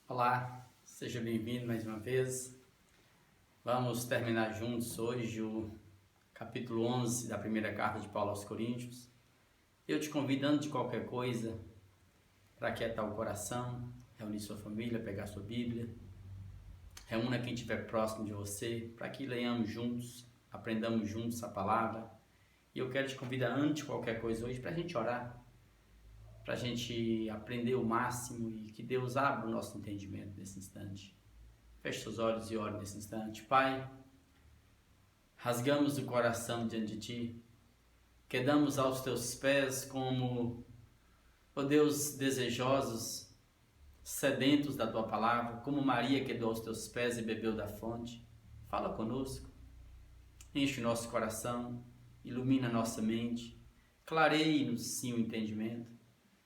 Olá, seja bem-vindo mais uma vez. Vamos terminar juntos hoje o capítulo 11 da primeira carta de Paulo aos Coríntios. Eu te convido, antes de qualquer coisa, para aquietar o coração, reunir sua família, pegar sua Bíblia, reúna quem estiver próximo de você, para que leiamos juntos, aprendamos juntos a palavra. E eu quero te convidar, antes de qualquer coisa hoje, para a gente orar, para a gente aprender o máximo e que Deus abra o nosso entendimento nesse instante. Feche seus olhos e ore nesse instante. Pai, rasgamos o coração diante de Ti, quedamos aos Teus pés como, ó Deus, desejosos, sedentos da Tua palavra, como Maria quedou aos Teus pés e bebeu da fonte. Fala conosco, enche o nosso coração, ilumina a nossa mente, clareie-nos sim o entendimento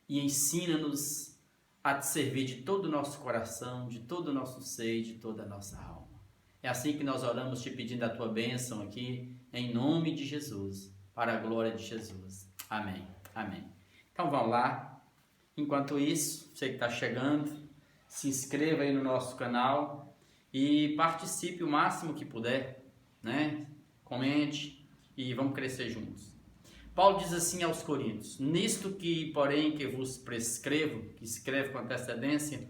e ensina-nos a te servir de todo o nosso coração, de todo o nosso ser, de toda a nossa alma. É assim que nós oramos te pedindo a Tua bênção aqui, em nome de Jesus, para a glória de Jesus. Amém. Amém. Então vamos lá. Enquanto isso, você que está chegando, se inscreva aí no nosso canal e participe o máximo que puder, né? Comente e vamos crescer juntos. Paulo diz assim aos Coríntios: nisto que, porém, que vos prescrevo, que escreve com antecedência,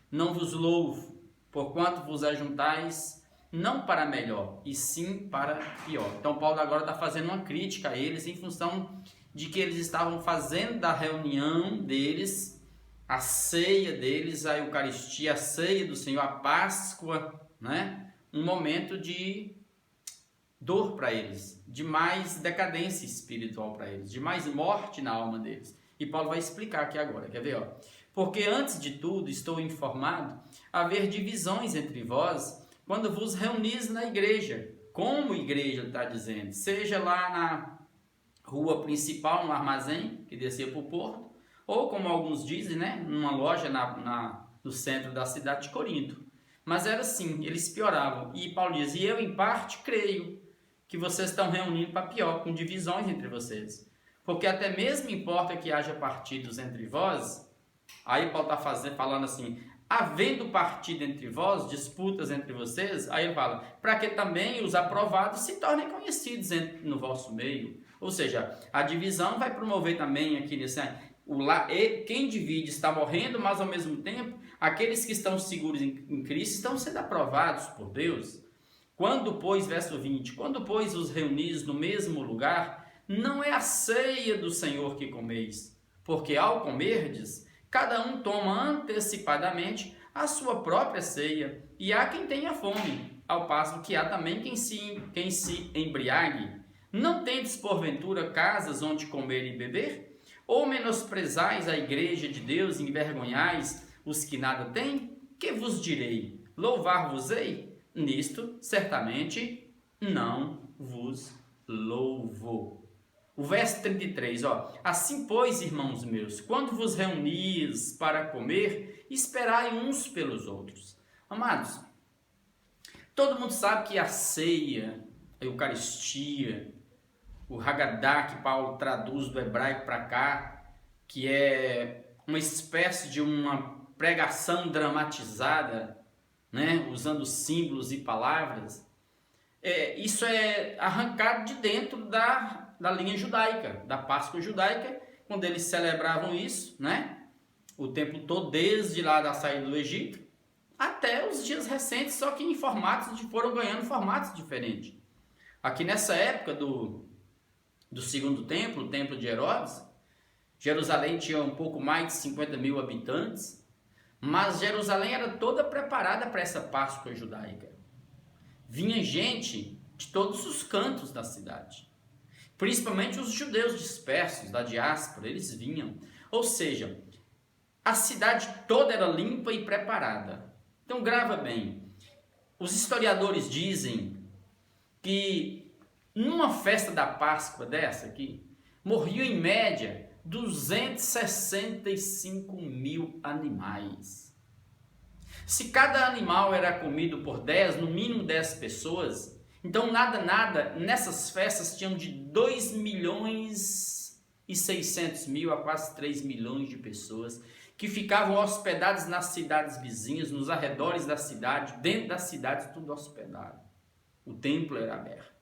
não vos louvo, porquanto vos ajuntais não para melhor, e sim para pior. Então Paulo agora está fazendo uma crítica a eles em função de que eles estavam fazendo da reunião deles, a ceia deles, a Eucaristia, a ceia do Senhor, a Páscoa, né? Um momento de dor para eles, de mais decadência espiritual para eles, de mais morte na alma deles. E Paulo vai explicar aqui agora, quer ver? Porque antes de tudo estou informado haver divisões entre vós quando vos reunis na igreja, como igreja está dizendo, seja lá na rua principal, no armazém que descia para o porto, ou como alguns dizem, né, numa loja no centro da cidade de Corinto. Mas era assim, eles pioravam. E Paulo diz: e eu em parte creio que vocês estão reunindo para pior, com divisões entre vocês. Porque até mesmo importa que haja partidos entre vós. Aí Paulo está falando assim: havendo partido entre vós, disputas entre vocês, aí ele fala, para que também os aprovados se tornem conhecidos no vosso meio. Ou seja, a divisão vai promover também aqui nesse... Quem divide está morrendo, mas ao mesmo tempo, aqueles que estão seguros em Cristo estão sendo aprovados por Deus. Quando, pois, verso 20, quando, pois, os reunis no mesmo lugar, não é a ceia do Senhor que comeis, porque ao comerdes, cada um toma antecipadamente a sua própria ceia, e há quem tenha fome, ao passo que há também quem se embriague. Não tendes, porventura, casas onde comer e beber? Ou menosprezais a igreja de Deus e envergonhais os que nada têm? Que vos direi? Louvar-vos-ei? Nisto, certamente, não vos louvo. O verso 33, assim pois, irmãos meus, quando vos reunis para comer, esperai uns pelos outros. Amados, todo mundo sabe que a ceia, a Eucaristia, o Haggadah, que Paulo traduz do hebraico para cá, que é uma espécie de uma pregação dramatizada, né, usando símbolos e palavras, isso é arrancado de dentro da linha judaica, da Páscoa judaica, quando eles celebravam isso, né, o tempo todo, desde lá da saída do Egito, até os dias recentes, só que foram ganhando formatos diferentes. Aqui nessa época do segundo templo, o templo de Herodes, Jerusalém tinha um pouco mais de 50 mil habitantes, mas Jerusalém era toda preparada para essa Páscoa judaica. Vinha gente de todos os cantos da cidade. Principalmente os judeus dispersos da diáspora, eles vinham. Ou seja, a cidade toda era limpa e preparada. Então grava bem. Os historiadores dizem que numa festa da Páscoa dessa aqui, morriam em média 265 mil animais. Se cada animal era comido por 10, no mínimo 10 pessoas, então nada, nessas festas tinham de 2 milhões e 600 mil a quase 3 milhões de pessoas que ficavam hospedados nas cidades vizinhas, nos arredores da cidade, dentro da cidade, tudo hospedado. O templo era aberto.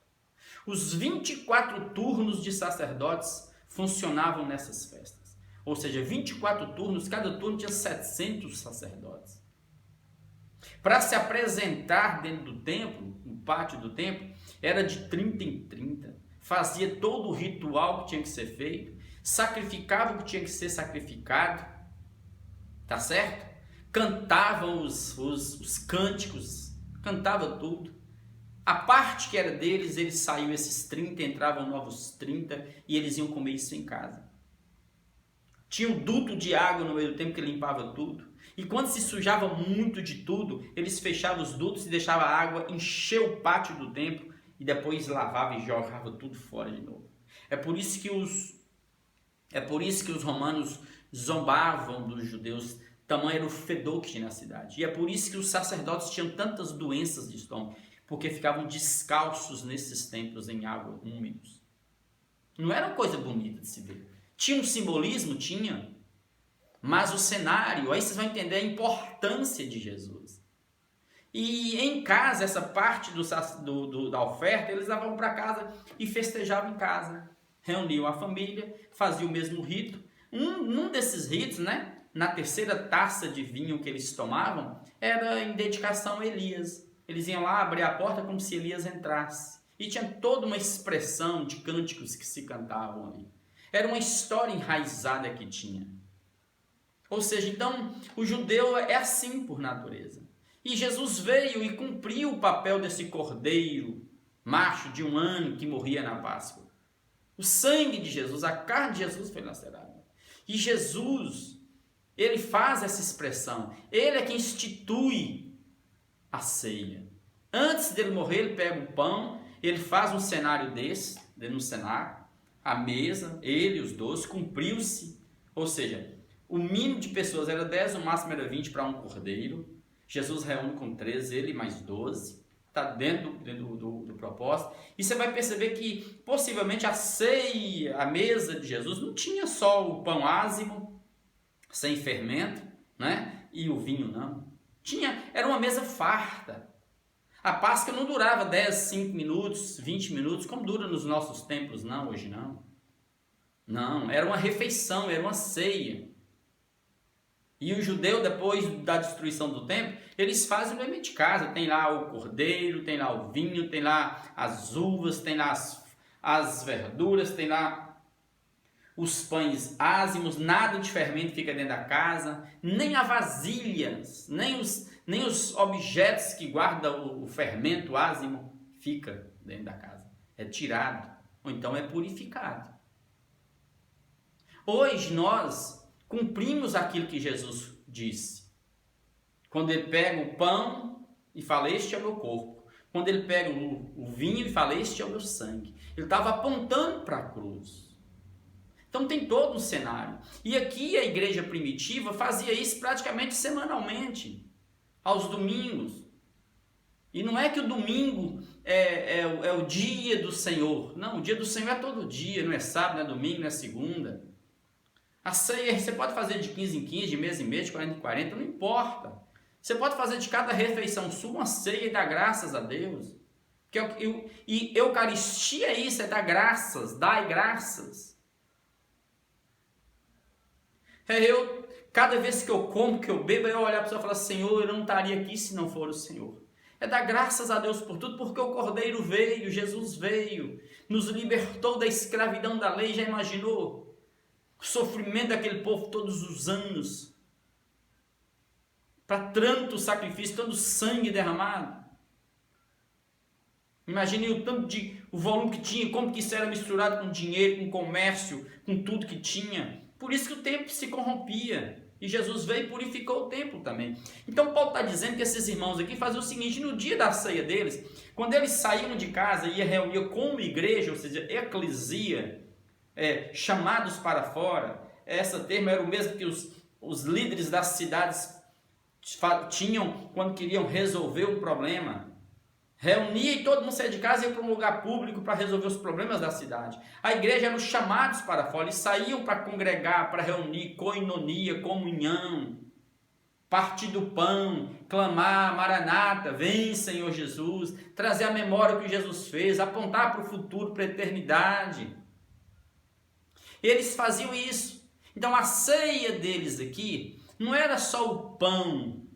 Os 24 turnos de sacerdotes funcionavam nessas festas. Ou seja, 24 turnos, cada turno tinha 700 sacerdotes. Para se apresentar dentro do templo, no pátio do templo, era de 30 em 30. Fazia todo o ritual que tinha que ser feito, sacrificava o que tinha que ser sacrificado, tá certo? Cantava os cânticos, cantava tudo. A parte que era deles, eles saíam esses 30, entravam novos 30 e eles iam comer isso em casa. Tinha um duto de água no meio do templo que limpava tudo. E quando se sujava muito de tudo, eles fechavam os dutos e deixavam a água encher o pátio do templo e depois lavava e jogava tudo fora de novo. É por isso que os romanos zombavam dos judeus, tamanho era o fedor que tinha na cidade. E é por isso que os sacerdotes tinham tantas doenças de estômago, porque ficavam descalços nesses templos em água, úmidos. Não era uma coisa bonita de se ver. Tinha um simbolismo? Tinha. Mas o cenário, aí vocês vão entender a importância de Jesus. E em casa, essa parte da oferta, eles levavam para casa e festejavam em casa. Reuniam a família, faziam o mesmo rito. Um desses ritos, né, na terceira taça de vinho que eles tomavam, era em dedicação a Elias. Eles iam lá abrir a porta como se Elias entrasse. E tinha toda uma expressão de cânticos que se cantavam ali. Era uma história enraizada que tinha. Ou seja, então, o judeu é assim por natureza. E Jesus veio e cumpriu o papel desse cordeiro macho de 1 ano que morria na Páscoa. O sangue de Jesus, a carne de Jesus foi lacerada. E Jesus, ele faz essa expressão. Ele é quem institui a ceia. Antes dele morrer, ele pega o pão, ele faz um cenário desse, no cenário, a mesa, ele, os 12, cumpriu-se. Ou seja, o mínimo de pessoas era 10, o máximo era 20 para um cordeiro. Jesus reúne com 13, ele mais 12. Está dentro do propósito. E você vai perceber que, possivelmente, a ceia, a mesa de Jesus, não tinha só o pão ázimo, sem fermento, né? E o vinho, não. Era uma mesa farta. A Páscoa não durava 10, 5 minutos, 20 minutos, como dura nos nossos tempos, não, hoje não. Não, era uma refeição, era uma ceia. E o judeu, depois da destruição do templo, eles fazem o mesmo de casa. Tem lá o cordeiro, tem lá o vinho, tem lá as uvas, tem lá as verduras, tem lá os pães ázimos, nada de fermento fica dentro da casa, nem as vasilhas, nem os objetos que guardam o fermento ázimo fica dentro da casa. É tirado, ou então é purificado. Hoje nós cumprimos aquilo que Jesus disse. Quando ele pega o pão e fala, este é o meu corpo. Quando ele pega o vinho e fala, este é o meu sangue. Ele estava apontando para a cruz. Então tem todo um cenário. E aqui a igreja primitiva fazia isso praticamente semanalmente, aos domingos. E não é que o domingo é o dia do Senhor. Não, o dia do Senhor é todo dia, não é sábado, não é domingo, não é segunda. A ceia você pode fazer de 15 em 15, de mês em mês, de 40 em 40, não importa. Você pode fazer de cada refeição sua uma ceia e dar graças a Deus. E Eucaristia é isso, é dar graças, dai graças. Cada vez que eu como, que eu bebo, eu olhar para a pessoa e falar, Senhor, eu não estaria aqui se não for o Senhor. É dar graças a Deus por tudo, porque o Cordeiro veio, Jesus veio, nos libertou da escravidão da lei, já imaginou? O sofrimento daquele povo todos os anos, para tanto sacrifício, tanto sangue derramado. Imagine o volume que tinha, como que isso era misturado com dinheiro, com comércio, com tudo que tinha. Por isso que o templo se corrompia. E Jesus veio e purificou o templo também. Então Paulo está dizendo que esses irmãos aqui faziam o seguinte, no dia da ceia deles, quando eles saíam de casa e iam reunir como igreja, ou seja, eclesia, chamados para fora, esse termo era o mesmo que os líderes das cidades tinham quando queriam resolver um problema. Reunia e todo mundo saía de casa e ia para um lugar público para resolver os problemas da cidade. A igreja eram chamados para fora, eles saíam para congregar, para reunir, koinonia, comunhão, partir do pão, clamar, Maranata, vem Senhor Jesus, trazer à memória o que Jesus fez, apontar para o futuro, para a eternidade. Eles faziam isso. Então a ceia deles aqui não era só o pão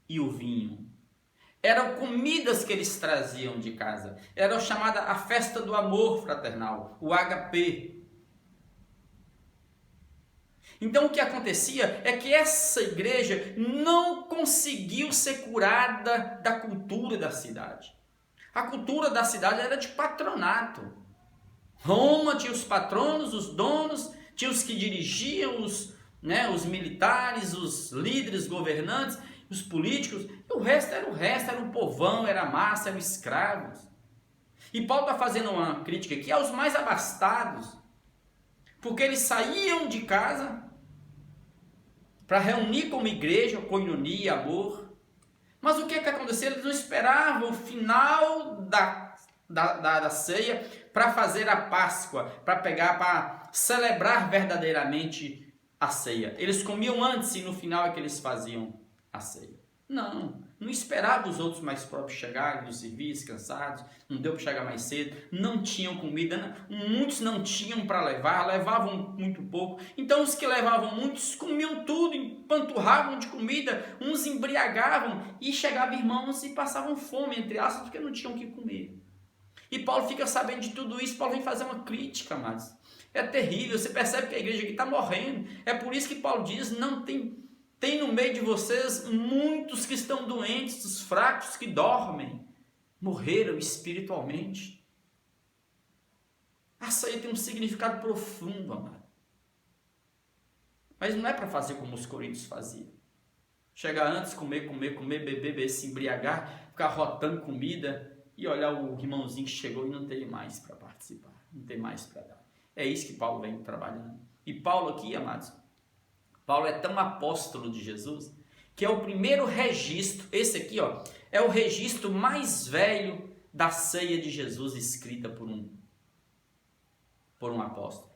e o vinho. Eram comidas que eles traziam de casa. Era chamada a festa do amor fraternal, o HP. Então o que acontecia é que essa igreja não conseguiu ser curada da cultura da cidade. A cultura da cidade era de patronato. Roma tinha os patronos, os donos, tinha os que dirigiam, os militares, os líderes, governantes, os políticos, e o resto, era o povão, era a massa, eram escravos. E Paulo está fazendo uma crítica aqui aos mais abastados, porque eles saíam de casa para reunir como igreja, koinonia, amor. Mas o que aconteceu? Eles não esperavam o final da ceia para fazer a Páscoa, para celebrar verdadeiramente a ceia. Eles comiam antes e no final é que eles faziam a ceia. Não esperava os outros mais próprios chegarem do serviço, cansados, não deu para chegar mais cedo, não tinham comida, muitos não tinham para levar, levavam muito pouco, então os que levavam muitos comiam tudo, empanturravam de comida, uns embriagavam e chegavam irmãos e passavam fome, entre aspas, porque não tinham o que comer. E Paulo fica sabendo de tudo isso, Paulo vem fazer uma crítica, mas é terrível, você percebe que a igreja aqui está morrendo, é por isso que Paulo diz, tem no meio de vocês muitos que estão doentes, os fracos que dormem, morreram espiritualmente. A ceia tem um significado profundo, amado. Mas não é para fazer como os coríntios faziam. Chegar antes, comer, beber, se embriagar, ficar rotando comida e olhar o irmãozinho que chegou e não tem mais para participar, não tem mais para dar. É isso que Paulo vem trabalhando. E Paulo aqui, amados, Paulo é tão apóstolo de Jesus, que é o primeiro registro, esse aqui é o registro mais velho da ceia de Jesus escrita por um apóstolo.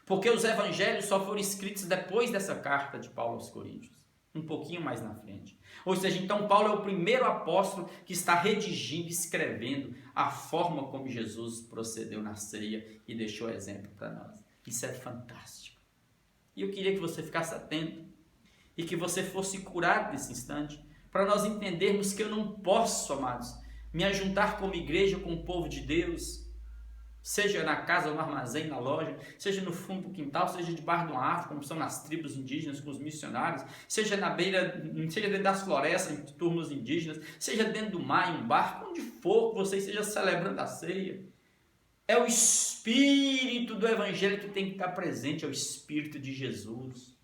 Porque os evangelhos só foram escritos depois dessa carta de Paulo aos Coríntios, um pouquinho mais na frente. Ou seja, então Paulo é o primeiro apóstolo que está redigindo, escrevendo a forma como Jesus procedeu na ceia e deixou exemplo para nós. Isso é fantástico. E eu queria que você ficasse atento e que você fosse curado nesse instante, para nós entendermos que eu não posso, amados, me ajuntar como igreja, com o povo de Deus, seja na casa, no armazém, na loja, seja no fundo do quintal, seja debaixo de uma árvore, como são nas tribos indígenas com os missionários, seja na beira, seja dentro das florestas, em turmas indígenas, seja dentro do mar, em um barco, onde for que você esteja celebrando a ceia. É o Espírito do Evangelho que tem que estar presente, é o Espírito de Jesus.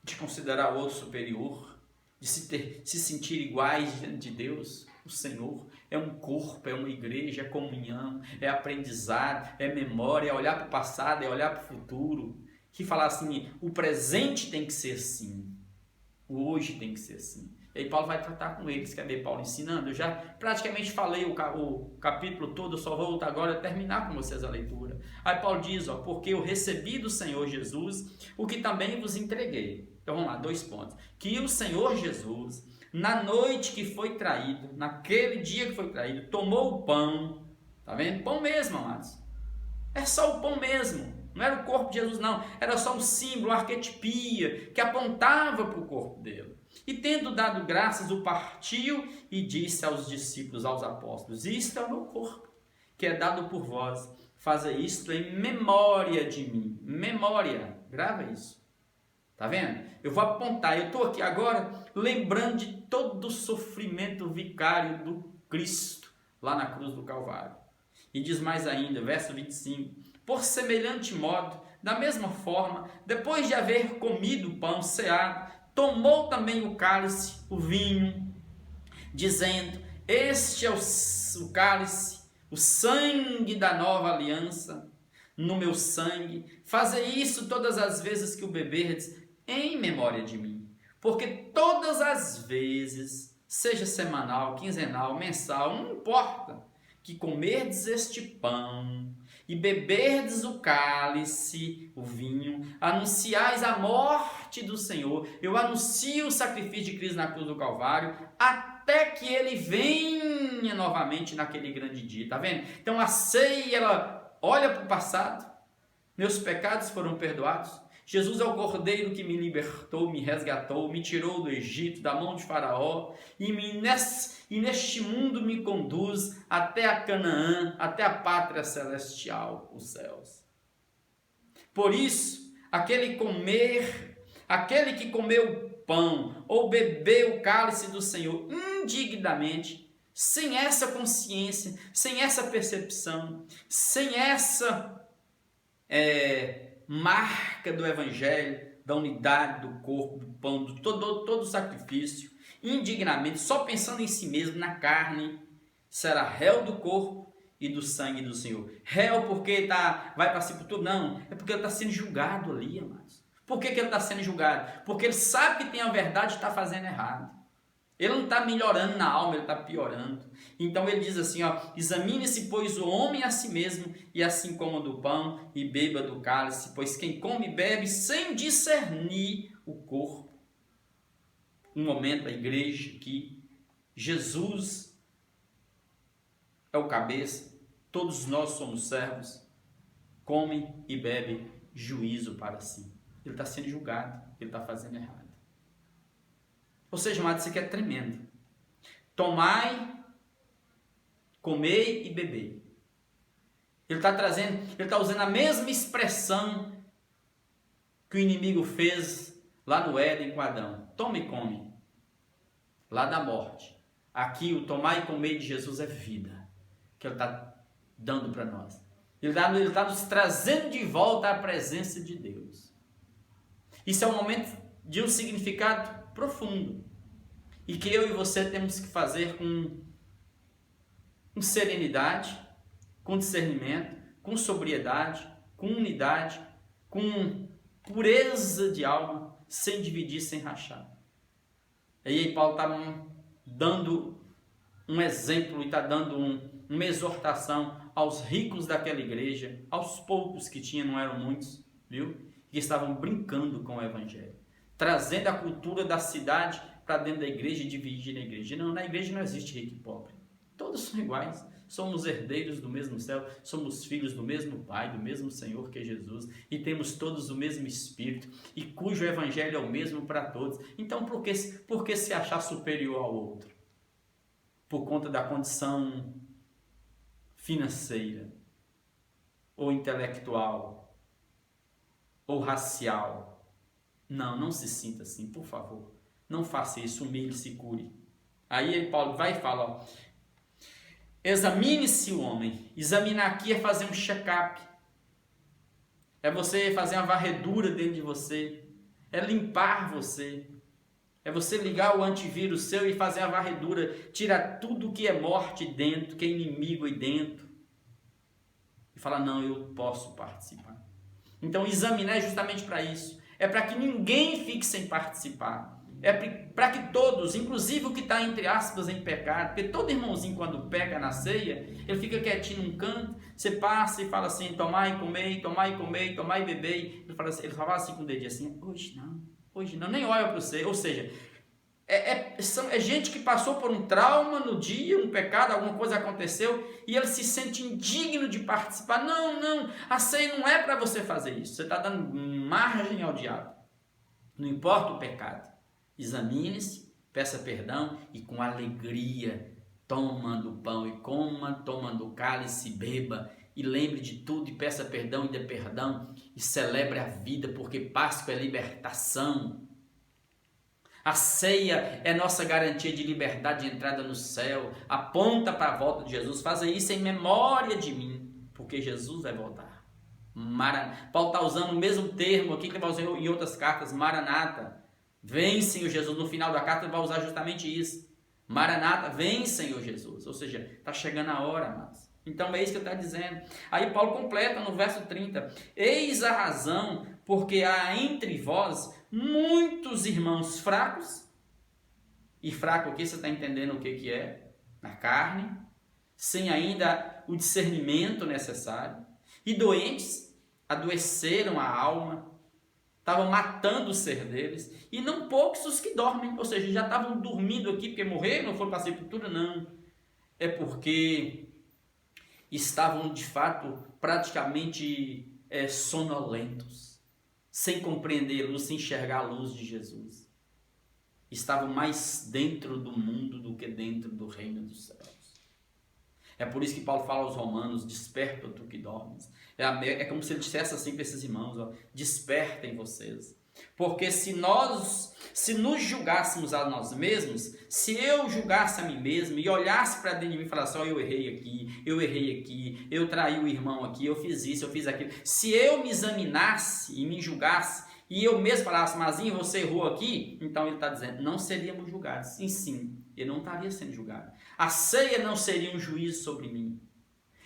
De considerar o outro superior, de se sentir iguais diante de Deus. O Senhor é um corpo, é uma igreja, é comunhão, é aprendizado, é memória, é olhar para o passado, é olhar para o futuro. Que falar assim, o presente tem que ser assim, o hoje tem que ser assim. E aí Paulo vai tratar com eles, quer ver Paulo ensinando? Eu já praticamente falei o capítulo todo, eu só vou voltar agora a terminar com vocês a leitura. Aí Paulo diz, porque eu recebi do Senhor Jesus o que também vos entreguei. Então vamos lá, 2 pontos. Que o Senhor Jesus, na noite que foi traído, naquele dia que foi traído, tomou o pão, tá vendo? Pão mesmo, amados. É só o pão mesmo. Não era o corpo de Jesus, não. Era só um símbolo, uma arquetipia que apontava para o corpo dele. E tendo dado graças, o partiu e disse aos discípulos, aos apóstolos, isto é o meu corpo, que é dado por vós. Faça isto em memória de mim. Memória. Grava isso. Tá vendo? Eu vou apontar. Eu estou aqui agora lembrando de todo o sofrimento vicário do Cristo lá na cruz do Calvário. E diz mais ainda, verso 25. Por semelhante modo, da mesma forma, depois de haver comido o pão, ceado, tomou também o cálice, o vinho, dizendo, este é o cálice, o sangue da nova aliança, no meu sangue. Fazei isso todas as vezes que o beberdes, em memória de mim. Porque todas as vezes seja semanal, quinzenal, mensal, não importa, que comerdes este pão e beberdes o cálice, o vinho, anunciais a morte do Senhor. Eu anuncio o sacrifício de Cristo na cruz do Calvário, até que ele venha novamente naquele grande dia, tá vendo? Então a ceia, ela olha para o passado, meus pecados foram perdoados, Jesus é o Cordeiro que me libertou, me resgatou, me tirou do Egito, da mão de Faraó, e neste mundo me conduz até a Canaã, até a pátria celestial, os céus. Por isso, aquele que comeu pão ou bebeu o cálice do Senhor indignamente, sem essa consciência, sem essa percepção, sem essa marca do Evangelho, da unidade do corpo, do pão, de todo o sacrifício, indignamente, só pensando em si mesmo, na carne, será réu do corpo e do sangue do Senhor. Réu porque vai para a sepultura? Não, é porque ele está sendo julgado ali, amados. Por que ele está sendo julgado? Porque ele sabe que tem a verdade e está fazendo errado. Ele não está melhorando na alma, ele está piorando. Então ele diz assim, examine-se, pois, o homem a si mesmo, e assim coma do pão e beba do cálice, pois quem come e bebe sem discernir o corpo. Um momento da igreja que Jesus é o cabeça, todos nós somos servos, come e bebe juízo para si. Ele está sendo julgado, ele está fazendo errado. Ou seja, amado, isso aqui é tremendo. Tomai, comei e bebei. Ele está usando a mesma expressão que o inimigo fez lá no Éden com Adão. Toma e come. Lá da morte. Aqui o tomar e comer de Jesus é vida, que ele está dando para nós. Ele está nos trazendo de volta à presença de Deus. Isso é um momento de um significado profundo, e que eu e você temos que fazer com serenidade, com discernimento, com sobriedade, com unidade, com pureza de alma, sem dividir, sem rachar. E aí Paulo está dando um exemplo e está dando uma exortação aos ricos daquela igreja, aos poucos que tinha, não eram muitos, viu? Que estavam brincando com o evangelho, trazendo a cultura da cidade para dentro da igreja e dividir a igreja. Não, na igreja não existe rico e pobre. Todos são iguais. Somos herdeiros do mesmo céu, somos filhos do mesmo Pai, do mesmo Senhor que é Jesus, e temos todos o mesmo Espírito, e cujo evangelho é o mesmo para todos. Então, por que se achar superior ao outro? Por conta da condição financeira, ou intelectual, ou racial. Não se sinta assim, por favor. Não faça isso, humilhe-se e cure. Aí Paulo vai e fala, examine-se o homem. Examinar aqui é fazer um check-up. É você fazer uma varredura dentro de você. É limpar você. É você ligar o antivírus seu e fazer a varredura. Tirar tudo que é morte dentro, que é inimigo aí dentro. E falar, não, eu posso participar. Então examinar é justamente para isso. É para que ninguém fique sem participar. É para que todos, inclusive o que está entre aspas em pecado, porque todo irmãozinho quando peca na ceia, ele fica quietinho num canto, você passa e fala assim, tomai e comei, tomai e comei, tomai e bebei, ele fala assim com o dedinho assim, hoje não, nem olha para você, ou seja, é gente que passou por um trauma no dia, um pecado, alguma coisa aconteceu, e ele se sente indigno de participar. Não, a ceia não é para você fazer isso, você está dando margem ao diabo, não importa o pecado. Examine-se, peça perdão e com alegria toma do pão e coma, toma do cálice e beba. E lembre de tudo e peça perdão e dê perdão. E celebre a vida, porque Páscoa é libertação. A ceia é nossa garantia de liberdade de entrada no céu. Aponta para a volta de Jesus. Faça isso em memória de mim, porque Jesus vai voltar. Paulo está usando o mesmo termo aqui que ele vai usar em outras cartas, Maranata. Vem, Senhor Jesus. No final da carta ele vai usar justamente isso. Maranata, vem, Senhor Jesus. Ou seja, está chegando a hora, amados. Então é isso que ele está dizendo. Aí Paulo completa no verso 30. Eis a razão, porque há entre vós muitos irmãos fracos E fraco aqui, você está entendendo o que é? Na carne, sem ainda o discernimento necessário. E doentes, adoeceram a alma, estavam matando o ser deles. E não poucos os que dormem, ou seja, já estavam dormindo aqui porque morreram, não foram para a sepultura, não. É porque estavam de fato praticamente sonolentos, sem compreender a luz, sem enxergar a luz de Jesus. Estavam mais dentro do mundo do que dentro do reino dos céus. É por isso que Paulo fala aos romanos: desperta tu que dormes. É como se ele dissesse assim para esses irmãos: ó, despertem vocês. Porque se nos julgássemos a nós mesmos, se eu julgasse a mim mesmo e olhasse para dentro de mim e falasse: ó, eu errei aqui, eu traí o irmão aqui, eu fiz isso, eu fiz aquilo. Se eu me examinasse e me julgasse, e eu mesmo falasse: Mazinho, você errou aqui, então ele está dizendo, não seríamos julgados. Sim, eu não estaria sendo julgado. A ceia não seria um juízo sobre mim.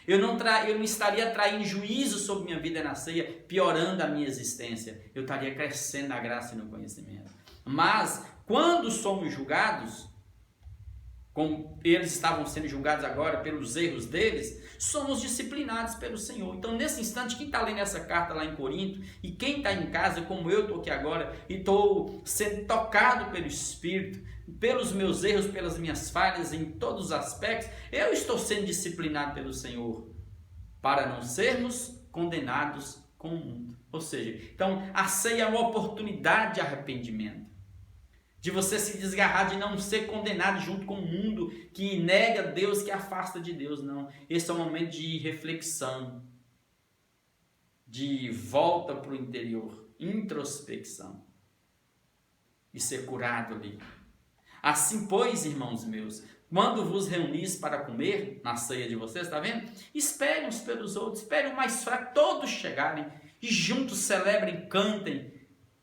Eu não estaria traindo juízo sobre minha vida na ceia, piorando a minha existência. Eu estaria crescendo na graça e no conhecimento. Mas, quando somos julgados, como eles estavam sendo julgados agora pelos erros deles, somos disciplinados pelo Senhor. Então, nesse instante, quem está lendo essa carta lá em Corinto, e quem está em casa, como eu estou aqui agora, e estou sendo tocado pelo Espírito, pelos meus erros, pelas minhas falhas, em todos os aspectos, eu estou sendo disciplinado pelo Senhor, para não sermos condenados com o mundo. Ou seja, então, a ceia é uma oportunidade de arrependimento, de você se desgarrar, de não ser condenado junto com o mundo que nega Deus, que afasta de Deus. Não, esse é um momento de reflexão, de volta para o interior, introspecção, e ser curado ali. Assim, pois, irmãos meus, quando vos reunis para comer na ceia de vocês, está vendo? Esperem uns pelos outros, esperem o mais fraco, todos chegarem, e juntos celebrem, cantem,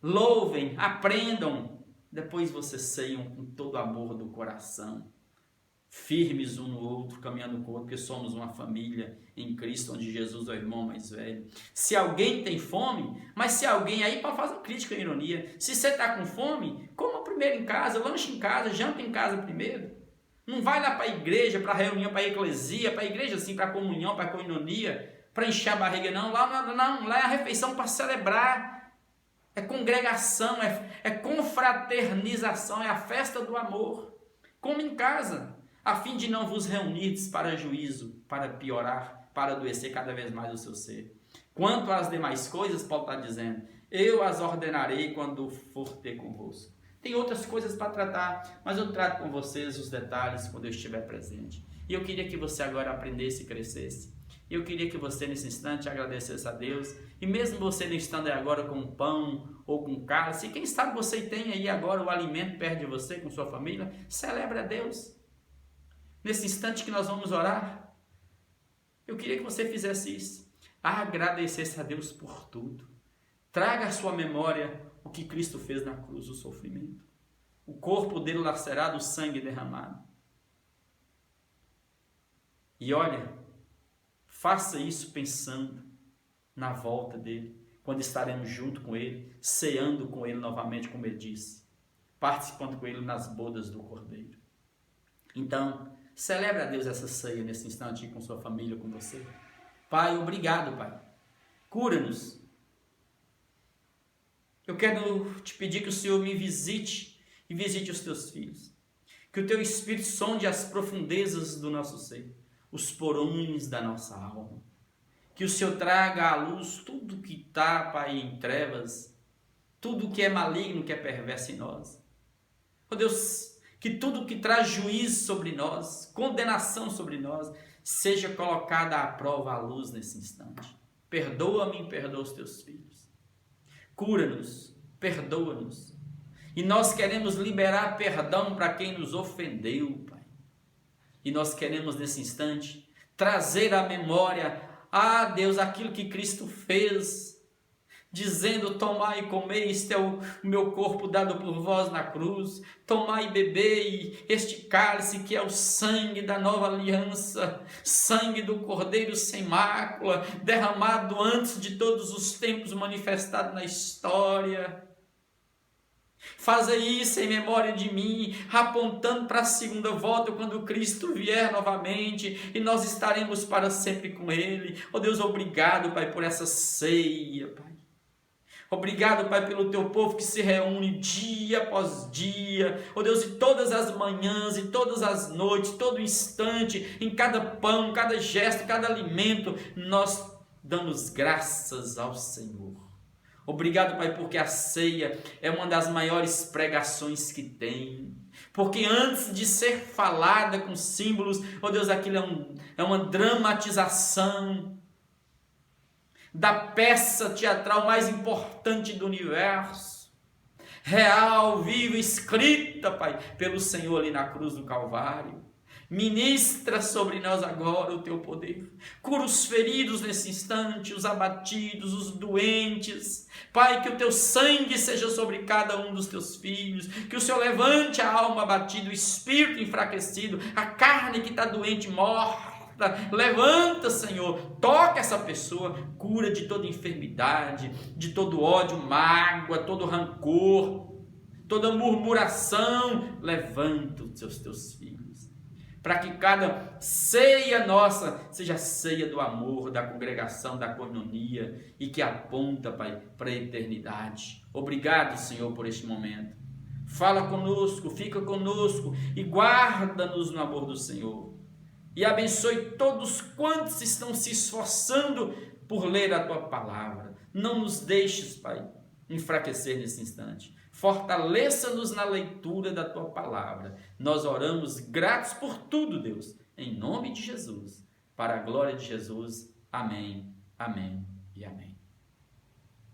louvem, aprendam. Depois vocês ceiam com todo o amor do coração, firmes um no outro, caminhando com o outro, porque somos uma família em Cristo, onde Jesus é o irmão mais velho. Se alguém tem fome, mas se alguém aí, para fazer crítica e ironia, se você está com fome, coma primeiro em casa, lanche em casa, janta em casa primeiro. Não vai lá para a igreja, para a reunião, para a eclesia, para a igreja assim, para a comunhão, para a coinonia, para encher a barriga, não. Lá é a refeição para celebrar. É congregação, é confraternização, é a festa do amor. Como em casa, a fim de não vos reunirdes para juízo, para piorar, para adoecer cada vez mais o seu ser. Quanto às demais coisas, Paulo está dizendo, eu as ordenarei quando for ter convosco. Tem outras coisas para tratar, mas eu trato com vocês os detalhes quando eu estiver presente. E eu queria que você agora aprendesse e crescesse. Eu queria que você nesse instante agradecesse a Deus, e mesmo você não estando aí agora com pão ou com cálice, quem sabe você tem aí agora o alimento perto de você, com sua família, celebre a Deus. Nesse instante que nós vamos orar, eu queria que você fizesse isso, agradecesse a Deus por tudo. Traga à sua memória o que Cristo fez na cruz, o sofrimento, o corpo dele lacerado, o sangue derramado. E olha, faça isso pensando na volta dele, quando estaremos junto com ele, ceando com ele novamente, como ele disse, participando com ele nas bodas do Cordeiro. Então, celebre a Deus essa ceia nesse instante com sua família, com você. Pai, obrigado, Pai. Cura-nos. Eu quero te pedir que o Senhor me visite e visite os teus filhos. Que o teu Espírito sonde as profundezas do nosso ser, os porões da nossa alma. Que o Senhor traga à luz tudo que está, Pai, em trevas, tudo que é maligno, que é perverso em nós. Oh Deus, que tudo que traz juízo sobre nós, condenação sobre nós, seja colocada à prova à luz nesse instante. Perdoa-me e perdoa os teus filhos. Cura-nos, perdoa-nos. E nós queremos liberar perdão para quem nos ofendeu, Pai. E nós queremos nesse instante trazer à memória, Deus, aquilo que Cristo fez, dizendo, tomai e comei, este é o meu corpo dado por vós na cruz, tomai e bebei este cálice que é o sangue da nova aliança, sangue do Cordeiro sem mácula, derramado antes de todos os tempos, manifestado na história. Faça isso em memória de mim, apontando para a segunda volta, quando Cristo vier novamente, e nós estaremos para sempre com Ele. Oh Deus, obrigado, Pai, por essa ceia, Pai. Obrigado, Pai, pelo teu povo que se reúne dia após dia. Oh Deus, e todas as manhãs, e todas as noites, todo instante, em cada pão, cada gesto, cada alimento, nós damos graças ao Senhor. Obrigado, Pai, porque a ceia é uma das maiores pregações que tem. Porque antes de ser falada com símbolos, oh Deus, aquilo é uma dramatização da peça teatral mais importante do universo. Real, viva, escrita, Pai, pelo Senhor ali na cruz do Calvário. Ministra sobre nós agora o teu poder. Cura os feridos nesse instante, os abatidos, os doentes. Pai, que o teu sangue seja sobre cada um dos teus filhos. Que o Senhor levante a alma abatida, o espírito enfraquecido, a carne que está doente, morta. Levanta, Senhor, toca essa pessoa, cura de toda enfermidade, de todo ódio, mágoa, todo rancor, toda murmuração. Levanta os teus filhos, para que cada ceia nossa seja ceia do amor, da congregação, da coinonia, e que aponta, Pai, para a eternidade. Obrigado, Senhor, por este momento. Fala conosco, fica conosco e guarda-nos no amor do Senhor. E abençoe todos quantos estão se esforçando por ler a tua palavra. Não nos deixes, Pai, enfraquecer nesse instante. Fortaleça-nos na leitura da tua palavra. Nós oramos gratos por tudo, Deus, em nome de Jesus. Para a glória de Jesus. Amém, amém e amém.